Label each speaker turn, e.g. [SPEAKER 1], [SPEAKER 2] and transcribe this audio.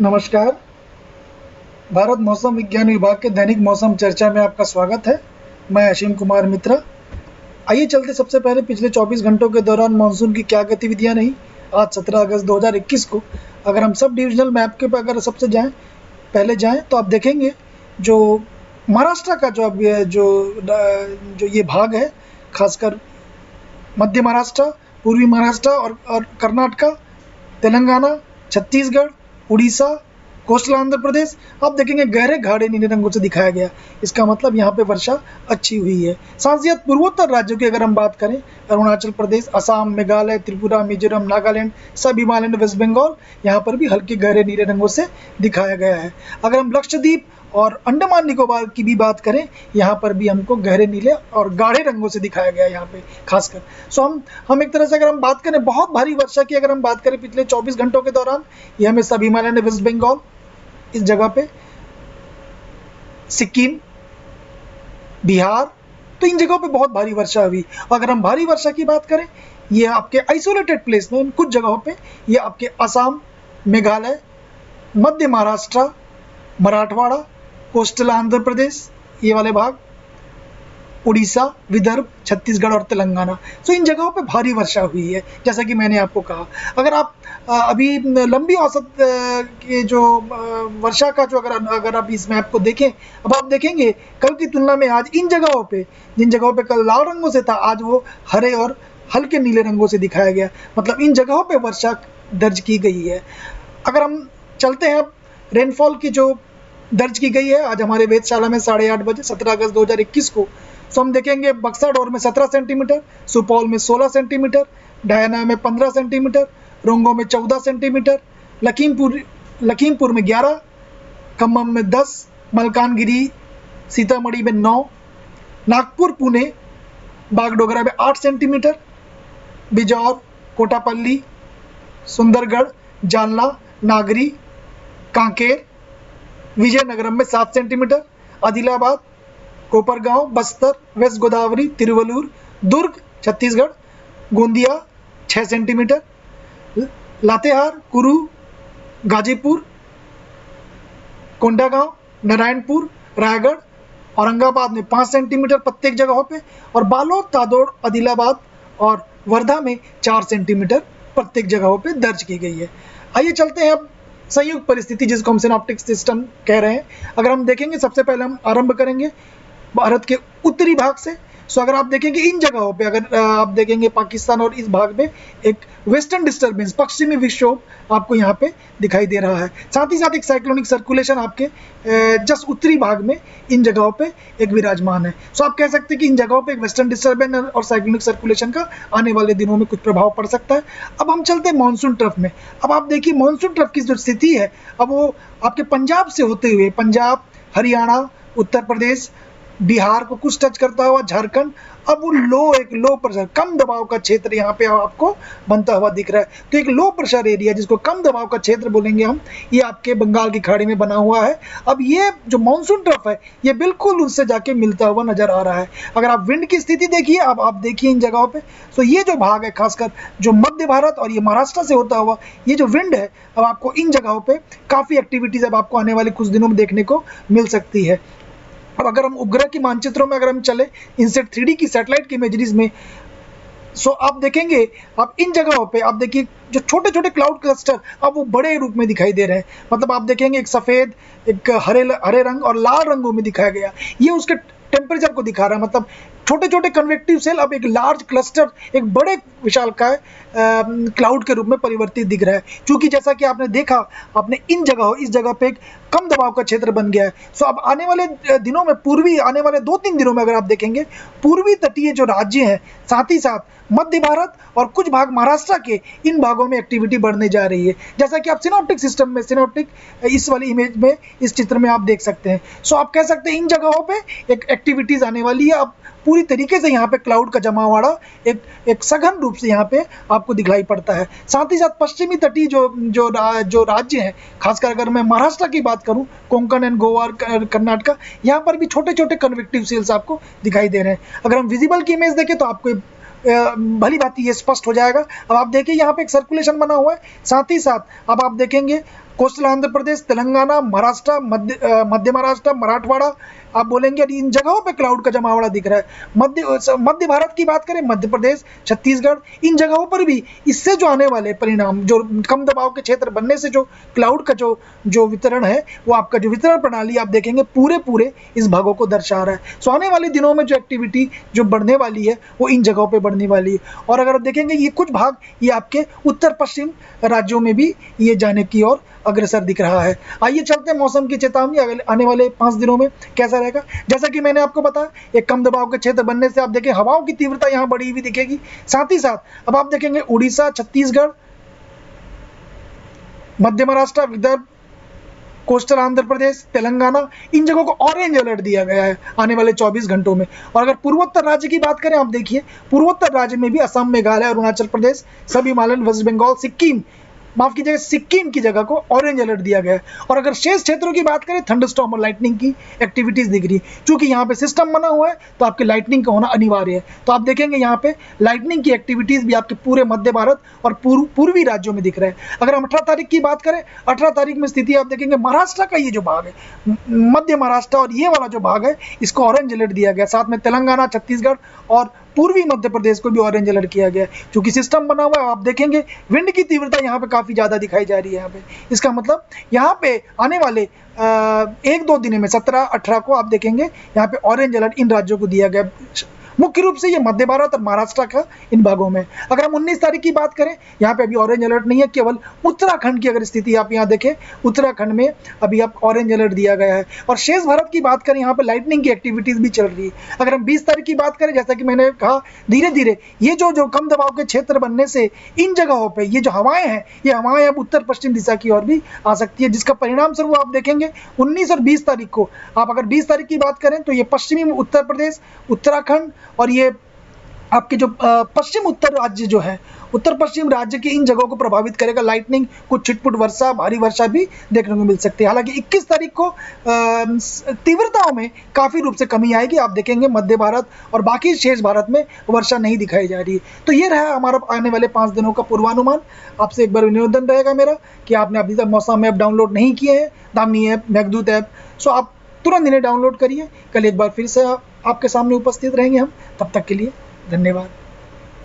[SPEAKER 1] नमस्कार। भारत मौसम विज्ञान विभाग के दैनिक मौसम चर्चा में आपका स्वागत है। मैं असीम कुमार मित्रा। आइए चलते सबसे पहले पिछले 24 घंटों के दौरान मानसून की क्या गतिविधियां रही। आज 17 अगस्त 2021 को अगर हम सब डिविजनल मैप के अगर सबसे पहले जाएं तो आप देखेंगे जो महाराष्ट्र का जो ये भाग है, खासकर मध्य महाराष्ट्र, पूर्वी महाराष्ट्र और कर्नाटका, तेलंगाना, छत्तीसगढ़, उड़ीसा, कोस्टल आंध्र प्रदेश, आप देखेंगे गहरे गाढ़े नीले रंगों से दिखाया गया। इसका मतलब यहाँ पे वर्षा अच्छी हुई है। साथ ही साथ पूर्वोत्तर राज्यों की अगर हम बात करें, अरुणाचल प्रदेश, असम, मेघालय, त्रिपुरा, मिजोरम, नागालैंड, सब हिमालय, वेस्ट बंगाल, यहाँ पर भी हल्के गहरे नीले रंगों से दिखाया गया है। अगर हम लक्षद्वीप और अंडमान निकोबार की भी बात करें, यहाँ पर भी हमको गहरे नीले और गाढ़े रंगों से दिखाया गया है यहाँ पे खासकर। सो हम एक तरह से अगर हम बात करें बहुत भारी वर्षा की, अगर हम बात करें पिछले 24 घंटों के दौरान, ये हमें सब हिमालय, वेस्ट बंगाल, इस जगह पे सिक्किम, बिहार, तो इन जगहों पे बहुत भारी वर्षा हुई। अगर हम भारी वर्षा की बात करें, ये आपके आइसोलेटेड प्लेस में कुछ जगहों पे, ये आपके असम, मेघालय, मध्य महाराष्ट्र, मराठवाड़ा, कोस्टल आंध्र प्रदेश, ये वाले भाग, उड़ीसा, विदर्भ, छत्तीसगढ़ और तेलंगाना, सो इन जगहों पे भारी वर्षा हुई है, जैसा कि मैंने आपको कहा। अगर आप अभी लंबी औसत के जो वर्षा का जो अगर आप इस मैप को देखें, अब आप देखेंगे कल की तुलना में आज इन जगहों पे, जिन जगहों पे कल लाल रंगों से था, आज वो हरे और हल्के नीले रंगों से दिखाया गया। मतलब इन जगहों पे वर्षा दर्ज की गई है। अगर हम चलते हैं रेनफॉल की जो दर्ज की गई है आज हमारे वेधशाला में 8:30 बजे 17 अगस्त 2021 को, तो हम देखेंगे बक्सर में 17 सेंटीमीटर, सुपौल में 16 सेंटीमीटर, डहाना में 15 सेंटीमीटर, रोंगो में 14 सेंटीमीटर, लखीमपुर में 11, खम्मम में 10, मलकानगिरी सीतामढ़ी में 9, नागपुर, पुणे, बागडोगरा में 8 सेंटीमीटर, बिजौर, कोटापल्ली, सुंदरगढ़, जालना, नागरी, कांकेर, विजयनगरम में 7 सेंटीमीटर, आदिलाबाद, कोपरगांव, बस्तर, वेस्ट गोदावरी, तिरुवल्लुर, दुर्ग, छत्तीसगढ़, गोंदिया 6 सेंटीमीटर, लातेहार, कुरू, गाजीपुर, कोंडागांव, नारायणपुर, रायगढ़, औरंगाबाद में 5 सेंटीमीटर प्रत्येक जगहों पे, और बालोद, तादोड़, आदिलाबाद और वर्धा में 4 सेंटीमीटर प्रत्येक जगहों पे दर्ज की गई है। आइए चलते हैं अब संयुक्त परिस्थिति, जिसको हम सिनॉप्टिक सिस्टम कह रहे हैं। अगर हम देखेंगे, सबसे पहले हम आरंभ करेंगे भारत के उत्तरी भाग से। सो अगर आप देखेंगे इन जगहों पे, अगर आप देखेंगे पाकिस्तान और इस भाग में एक वेस्टर्न डिस्टर्बेंस, पश्चिमी विक्षोभ आपको यहाँ पे दिखाई दे रहा है। साथ ही साथ एक साइक्लोनिक सर्कुलेशन आपके जस्ट उत्तरी भाग में इन जगहों पे एक विराजमान है। सो आप कह सकते हैं कि इन जगहों पे एक वेस्टर्न डिस्टर्बेंस और साइक्लोनिक सर्कुलेशन का आने वाले दिनों में कुछ प्रभाव पड़ सकता है। अब हम चलते हैं मानसून ट्रफ में। अब आप देखिए मानसून ट्रफ की जो स्थिति है, अब वो आपके पंजाब से होते हुए, पंजाब, हरियाणा, उत्तर प्रदेश, बिहार को कुछ टच करता हुआ झारखंड, अब वो एक लो प्रेशर, कम दबाव का क्षेत्र यहाँ पे आपको बनता हुआ दिख रहा है। तो एक लो प्रेशर एरिया, जिसको कम दबाव का क्षेत्र बोलेंगे हम, ये आपके बंगाल की खाड़ी में बना हुआ है। अब ये जो मानसून ट्रफ है, ये बिल्कुल उससे जाके मिलता हुआ नजर आ रहा है। अगर आप विंड की स्थिति देखिए, अब आप देखिए इन जगहों पे, तो ये जो भाग है खासकर जो मध्य भारत और ये महाराष्ट्र से होता हुआ ये जो विंड है, अब आपको इन जगहों पे काफी एक्टिविटीज अब आपको आने वाले कुछ दिनों में देखने को मिल सकती है। अब अगर हम उपग्रह की मानचित्रों में अगर हम चले, इनसेट 3D की सैटेलाइट की इमेजरीज में, सो आप देखेंगे, आप इन जगहों पे आप देखिए जो छोटे छोटे क्लाउड क्लस्टर अब वो बड़े रूप में दिखाई दे रहे हैं। मतलब आप देखेंगे एक सफेद, एक हरे रंग और लाल रंगों में दिखाया गया, ये उसके टेम्परेचर को दिखा रहा है। मतलब छोटे छोटे कन्वेक्टिव सेल अब एक लार्ज क्लस्टर, एक बड़े विशालकाय क्लाउड के रूप में परिवर्तित दिख रहा है। क्योंकि जैसा कि आपने देखा, आपने इस जगह पे एक कम दबाव का क्षेत्र बन गया है। सो अब आने वाले दिनों में, आने वाले 2-3 दिनों में अगर आप देखेंगे, पूर्वी तटीय जो राज्य हैं, साथ ही साथ मध्य भारत और कुछ भाग महाराष्ट्र के, इन भागों में एक्टिविटी बढ़ने जा रही है। जैसा कि आप सिनॉप्टिक सिस्टम में, इस वाली इमेज में, इस चित्र में आप देख सकते हैं। सो आप कह सकते हैं इन जगहों पे एक एक्टिविटीज आने वाली है। अब पूरी तरीके से यहाँ पे क्लाउड का जमावड़ा एक सघन रूप से यहाँ पे आपको दिखलाई पड़ता है। साथ ही साथ पश्चिमी तटीय जो राज्य हैं, खासकर अगर मैं महाराष्ट्र की बात करूं, कोंकण एंड गोवा, कर्नाटका, यहाँ पर भी छोटे छोटे कन्वेक्टिव सेल्स आपको दिखाई दे रहे हैं। अगर हम विजिबल की इमेज देखें तो आपको भली बात ये स्पष्ट हो जाएगा। अब आप देखिए यहाँ पे एक सर्कुलेशन बना हुआ है, साथ ही साथ अब आप देखेंगे कोस्टल आंध्र प्रदेश, तेलंगाना, महाराष्ट्र, मध्य महाराष्ट्र, मराठवाड़ा, आप बोलेंगे इन जगहों पे क्लाउड का जमावड़ा दिख रहा है। मध्य भारत की बात करें, मध्य प्रदेश, छत्तीसगढ़, इन जगहों पर भी इससे जो आने वाले परिणाम, जो कम दबाव के क्षेत्र बनने से जो क्लाउड का जो वितरण है, वो आपका जो वितरण प्रणाली आप देखेंगे पूरे इस भागों को दर्शा रहा है। सो आने वाले दिनों में जो एक्टिविटी जो बढ़ने वाली है वो इन जगहों पे बढ़ने वाली है। और अगर आप देखेंगे ये कुछ भाग ये आपके उत्तर पश्चिम राज्यों में भी ये जाने की ओर अग्रसर दिख रहा है। आइए चलते हैं मौसम की चेतावनी आने वाले 5 दिनों में कैसा रहेगा। जैसा कि मैंने आपको बताया, एक कम दबाव के क्षेत्र बनने से आप देखें हवाओं की तीव्रता यहाँ बढ़ी हुई दिखेगी। साथ ही साथ अब आप देखेंगे उड़ीसा, छत्तीसगढ़, मध्य महाराष्ट्र, विदर्भ, कोस्टल आंध्र प्रदेश, तेलंगाना, इन जगहों को ऑरेंज अलर्ट दिया गया है आने वाले 24 घंटों में। और अगर पूर्वोत्तर राज्य की बात करें, आप देखिए पूर्वोत्तर राज्य में भी असम, मेघालय, अरुणाचल प्रदेश, सब हिमालयन, वेस्ट बंगाल, सिक्किम, माफ कीजिएगा सिक्किम की जगह को ऑरेंज अलर्ट दिया गया है। और अगर शेष क्षेत्रों की बात करें, थंडरस्टॉर्म और लाइटनिंग की एक्टिविटीज दिख रही है। क्योंकि यहाँ पे सिस्टम बना हुआ है तो आपके लाइटनिंग का होना अनिवार्य है। तो आप देखेंगे यहाँ पे लाइटनिंग की एक्टिविटीज भी आपके पूरे मध्य भारत और पूर्वी राज्यों में दिख रहे हैं। अगर हम 18 तारीख की बात करें, 18 तारीख में स्थिति आप देखेंगे महाराष्ट्र का ये जो भाग है, मध्य महाराष्ट्र और ये वाला जो भाग है, इसको ऑरेंज अलर्ट दिया गया। साथ में तेलंगाना, छत्तीसगढ़ और पूर्वी मध्य प्रदेश को भी ऑरेंज अलर्ट किया गया है। क्योंकि सिस्टम बना हुआ है, आप देखेंगे विंड की तीव्रता यहाँ पे काफी ज्यादा दिखाई जा रही है। यहाँ पे इसका मतलब यहाँ पे आने वाले 1-2 दिन में 17-18 को आप देखेंगे यहाँ पे ऑरेंज अलर्ट इन राज्यों को दिया गया। मुख्य रूप से ये मध्य भारत और महाराष्ट्र का इन भागों में। अगर हम 19 तारीख की बात करें, यहाँ पे अभी ऑरेंज अलर्ट नहीं है, केवल उत्तराखंड की अगर स्थिति आप यहाँ देखें, उत्तराखंड में अभी आप ऑरेंज अलर्ट दिया गया है। और शेष भारत की बात करें, यहाँ पे लाइटनिंग की एक्टिविटीज भी चल रही है। अगर हम 20 तारीख की बात करें, जैसा कि मैंने कहा, धीरे धीरे ये जो कम दबाव के क्षेत्र बनने से इन जगहों पर ये जो हवाएं हैं, ये हवाएं अब उत्तर पश्चिम दिशा की ओर भी आ सकती है, जिसका परिणाम स्वरूप आप देखेंगे 19 और 20 तारीख को। आप अगर 20 तारीख की बात करें तो ये पश्चिमी उत्तर प्रदेश, उत्तराखंड और ये आपके जो पश्चिम उत्तर राज्य जो है, उत्तर पश्चिम राज्य की इन जगहों को प्रभावित करेगा। लाइटनिंग, कुछ छिटपुट वर्षा, भारी वर्षा भी देखने को मिल सकती है। हालांकि 21 तारीख को तीव्रताओं में काफी रूप से कमी आएगी। आप देखेंगे मध्य भारत और बाकी शेष भारत में वर्षा नहीं दिखाई जा रही है। तो ये रहा हमारा आने वाले 5 दिनों का पूर्वानुमान। आपसे एक बार निवेदन रहेगा मेरा कि आपने अभी तक मौसम ऐप डाउनलोड नहीं किए हैं, दामिनी ऐप, मेघदूत ऐप, सो आप तुरंत इन्हें डाउनलोड करिए। कल एक बार फिर से आपके सामने उपस्थित रहेंगे हम। तब तक के लिए धन्यवाद।